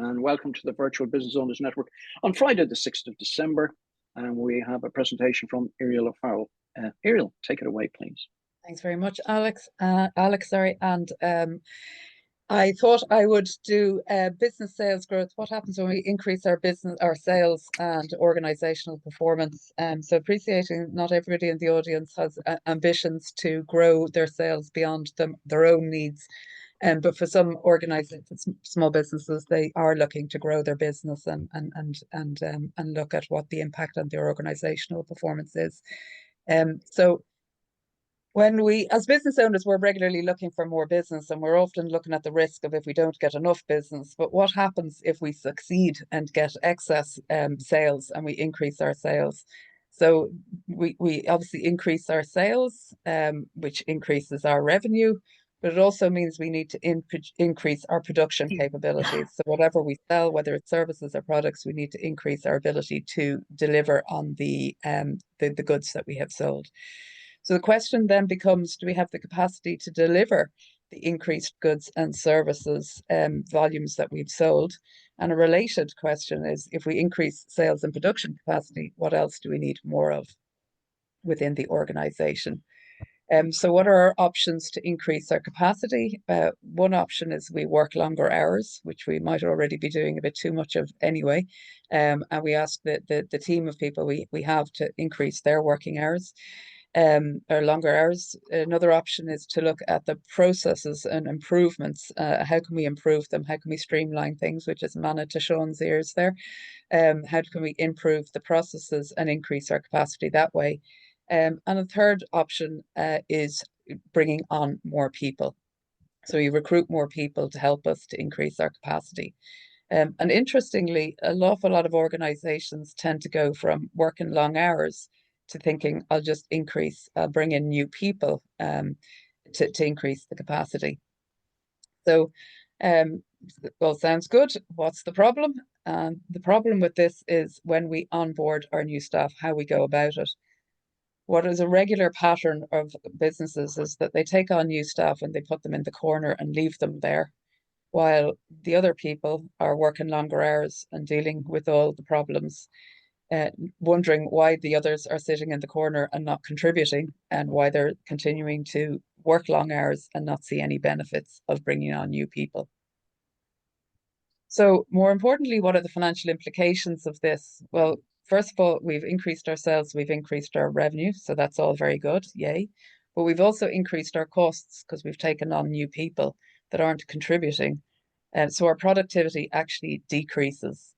and welcome to the Virtual Business Owners Network on Friday, the 6th of December. And we have a presentation from Irial. Irial, take it away, please. Thanks very much, Alex. And I thought I would do business sales growth. What happens when we increase our sales and organizational performance? So appreciating not everybody in the audience has ambitions to grow their sales beyond their own needs. But for some organizations, small businesses, they are looking to grow their business and look at what the impact on their organizational performance is. So when we, as business owners, we're regularly looking for more business, and we're often looking at the risk of if we don't get enough business. But what happens if we succeed and get excess sales and we increase our sales? So we obviously increase our sales, which increases our revenue, but it also means we need to increase our production capabilities. So whatever we sell, whether it's services or products, we need to increase our ability to deliver on the goods that we have sold. So the question then becomes, do we have the capacity to deliver the increased goods and services volumes that we've sold? And a related question is, if we increase sales and production capacity, what else do we need more of within the organization? So what are our options to increase our capacity? One option is we work longer hours, which we might already be doing a bit too much of anyway. And we ask the team of people we have to increase their working hours. Or longer hours. Another option is to look at the processes and improvements. How can we improve them? How can we streamline things, which is manna to Sean's ears there? How can we improve the processes and increase our capacity that way? And a third option is bringing on more people. So you recruit more people to help us to increase our capacity. And interestingly, an awful lot of organizations tend to go from working long hours to thinking, I'll just bring in new people to increase the capacity. So, well, sounds good. What's the problem? The problem with this is when we onboard our new staff, how we go about it. What is a regular pattern of businesses is that they take on new staff and they put them in the corner and leave them there, while the other people are working longer hours and dealing with all the problems. Wondering why the others are sitting in the corner and not contributing, and why they're continuing to work long hours and not see any benefits of bringing on new people. So more importantly, what are the financial implications of this? Well, first of all, we've increased our sales, we've increased our revenue, so that's all very good, yay. But we've also increased our costs because we've taken on new people that aren't contributing. And so our productivity actually decreases.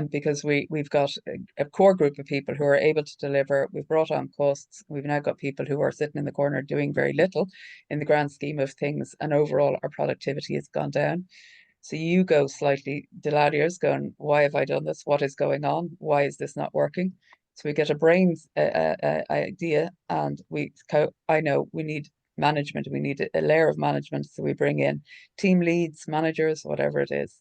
Because we've got a core group of people who are able to deliver. We've brought on costs. We've now got people who are sitting in the corner doing very little in the grand scheme of things. And overall, our productivity has gone down. So you go slightly delirious going, why have I done this? What is going on? Why is this not working? So we get a brains idea, and I know we need management. We need a layer of management. So we bring in team leads, managers, whatever it is.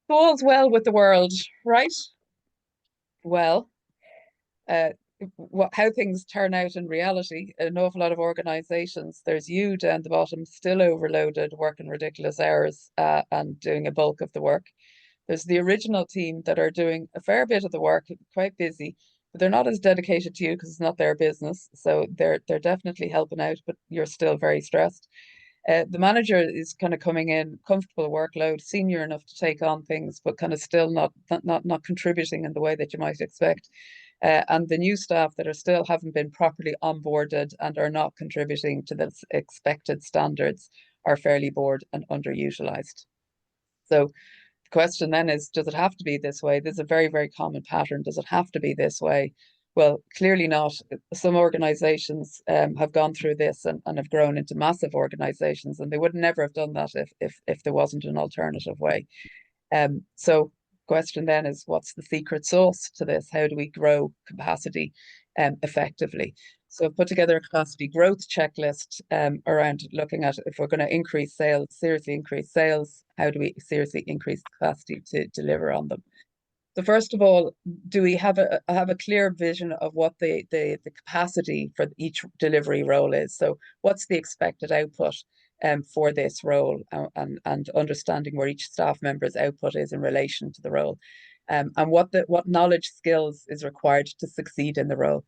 So all's well with the world, right? Well, how things turn out in reality, an awful lot of organizations, there's you down the bottom, still overloaded, working ridiculous hours and doing a bulk of the work. There's the original team that are doing a fair bit of the work, quite busy, but they're not as dedicated to you because it's not their business. So they're definitely helping out, but you're still very stressed. The manager is kind of coming in, comfortable workload, senior enough to take on things, but kind of still not contributing in the way that you might expect. And the new staff that are still haven't been properly onboarded and are not contributing to the expected standards are fairly bored and underutilized. So the question then is, does it have to be this way? This is a very, very common pattern. Does it have to be this way? Well, clearly not. Some organizations have gone through this and have grown into massive organizations, and they would never have done that if there wasn't an alternative way. So question then is, what's the secret sauce to this? How do we grow capacity effectively? So I've put together a capacity growth checklist around looking at, if we're going to increase sales, seriously increase sales, how do we seriously increase the capacity to deliver on them? So first of all, do we have a clear vision of what the capacity for each delivery role is? So what's the expected output? for this role, and understanding where each staff member's output is in relation to the role, and what knowledge skills is required to succeed in the role.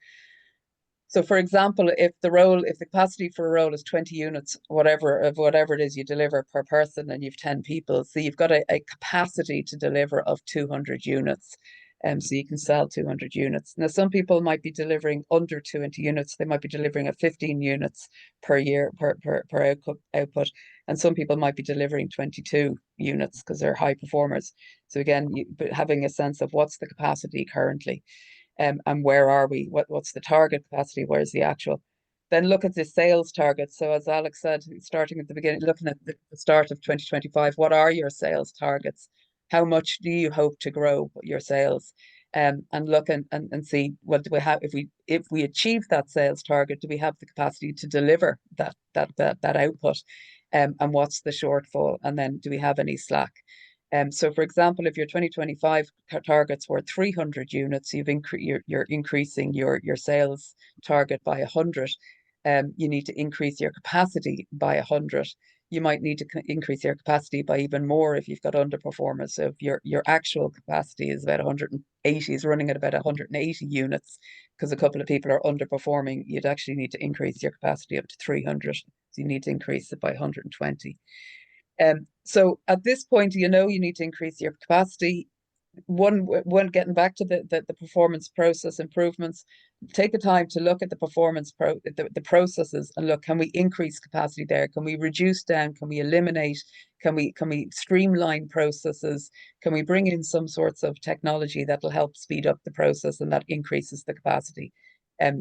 So, for example, if the capacity for a role is 20 units, whatever it is you deliver per person, and you've 10 people, so you've got a capacity to deliver of 200 units. So you can sell 200 units. Now, some people might be delivering under 20 units. They might be delivering at 15 units per year per output. And some people might be delivering 22 units because they're high performers. So again, having a sense of what's the capacity currently. And where are we? What's the target capacity? Where's the actual? Then look at the sales target. So as Alex said, starting at the beginning, looking at the start of 2025, what are your sales targets? How much do you hope to grow your sales? And look and see, what do we have? If we achieve that sales target, do we have the capacity to deliver that output? And what's the shortfall? And then do we have any slack? So, for example, if your 2025 targets were 300 units, you're increasing your sales target by 100. You need to increase your capacity by 100. You might need to increase your capacity by even more if you've got underperformers. So if your actual capacity is about 180, is running at about 180 units because a couple of people are underperforming, you'd actually need to increase your capacity up to 300. So you need to increase it by 120. So at this point, you need to increase your capacity. One, getting back to the performance process improvements, take the time to look at the the processes and look, can we increase capacity there? Can we reduce down? Can we eliminate? Can we streamline processes? Can we bring in some sorts of technology that will help speed up the process and that increases the capacity?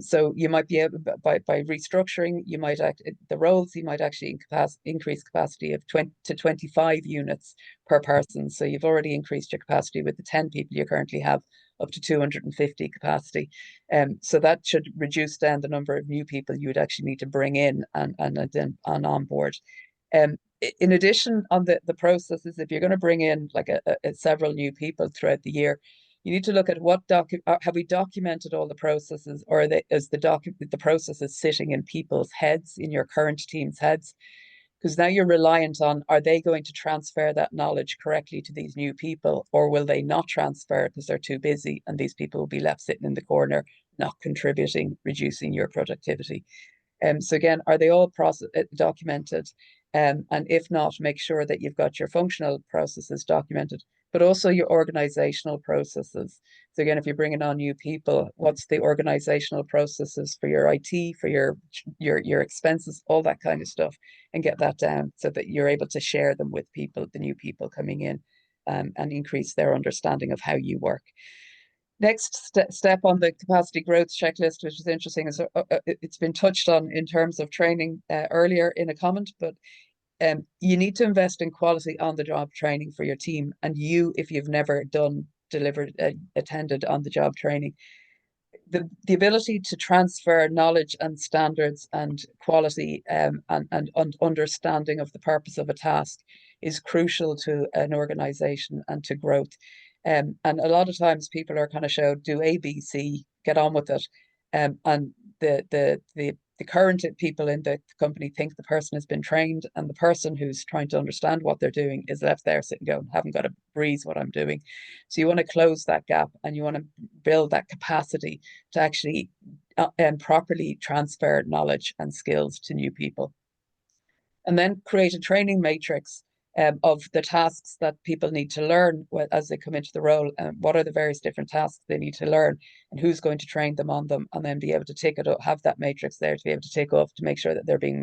So you might be able, by restructuring, the roles, you might actually increase capacity of 20 to 25 units per person. So you've already increased your capacity with the 10 people you currently have up to 250 capacity. So that should reduce down the number of new people you would actually need to bring in and on board. In addition, on the processes, if you're going to bring in like several new people throughout the year, you need to look at have we documented all the processes, or is the processes sitting in people's heads, in your current team's heads? Because now you're reliant on, are they going to transfer that knowledge correctly to these new people, or will they not transfer because they're too busy, and these people will be left sitting in the corner, not contributing, reducing your productivity? So again, are they all documented? And if not, make sure that you've got your functional processes documented, but also your organizational processes. So again, if you're bringing on new people, what's the organizational processes for your IT, for your expenses, all that kind of stuff, and get that down so that you're able to share them with people, the new people coming in, and increase their understanding of how you work. Next step on the capacity growth checklist, which is interesting, is it's been touched on in terms of training earlier in a comment, but you need to invest in quality on-the-job training for your team. And if you've never attended on-the-job training, the ability to transfer knowledge and standards and quality and understanding of the purpose of a task is crucial to an organization and to growth. And a lot of times people are kind of showed, do A, B, C, get on with it. And the current people in the company think the person has been trained, and the person who's trying to understand what they're doing is left there sitting going, haven't got a breeze what I'm doing. So you want to close that gap, and you want to build that capacity to actually properly transfer knowledge and skills to new people. And then create a training matrix of the tasks that people need to learn as they come into the role, and what are the various different tasks they need to learn, and who's going to train them on them, and then be able to take it up, have that matrix there to be able to take off to make sure that they're being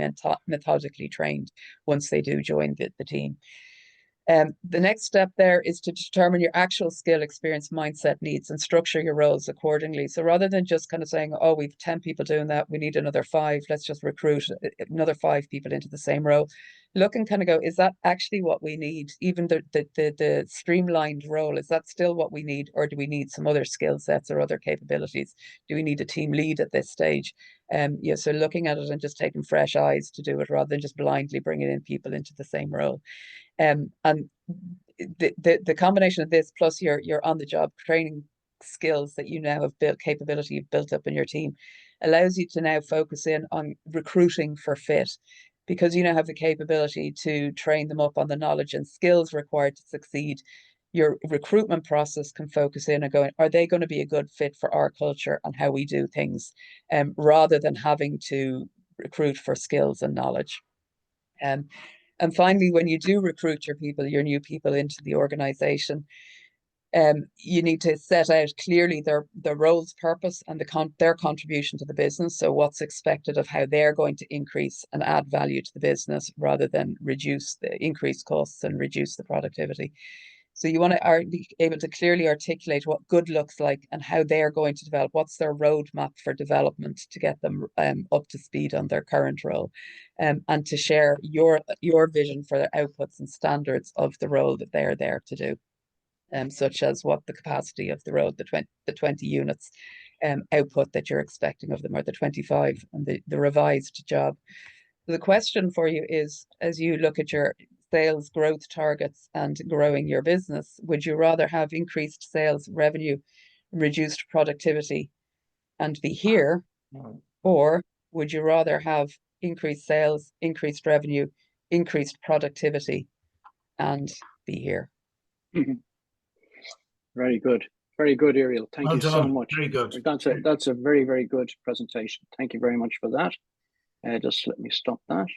methodically trained once they do join the team. The next step there is to determine your actual skill, experience, mindset needs, and structure your roles accordingly. So rather than just kind of saying, oh, we've 10 people doing that, we need another 5, let's just recruit another 5 people into the same role. Look and kind of go, is that actually what we need? Even the streamlined role, is that still what we need? Or do we need some other skill sets or other capabilities? Do we need a team lead at this stage? So looking at it and just taking fresh eyes to do it, rather than just blindly bringing in people into the same role. And the combination of this plus your on-the-job training skills that you now have capability you've built up in your team, allows you to now focus in on recruiting for fit. because you now have the capability to train them up on the knowledge and skills required to succeed. Your recruitment process can focus in on going, are they going to be a good fit for our culture and how we do things, rather than having to recruit for skills and knowledge. And finally, when you do recruit your new people into the organization, you need to set out clearly their role's purpose and their contribution to the business. So what's expected of how they're going to increase and add value to the business rather than increase costs and reduce the productivity. So you want to be able to clearly articulate what good looks like and how they're going to develop, what's their roadmap for development to get them up to speed on their current role, and to share your vision for the outputs and standards of the role that they're there to do. Such as what the capacity of the road, the 20 units output that you're expecting of them, or the 25, and the revised job. So the question for you is, as you look at your sales growth targets and growing your business, would you rather have increased sales revenue, reduced productivity, and be here, or would you rather have increased sales, increased revenue, increased productivity, and be here? Very good. Very good, Irial. Thank you so much. Very good. That's a very, very good presentation. Thank you very much for that. Just let me stop that.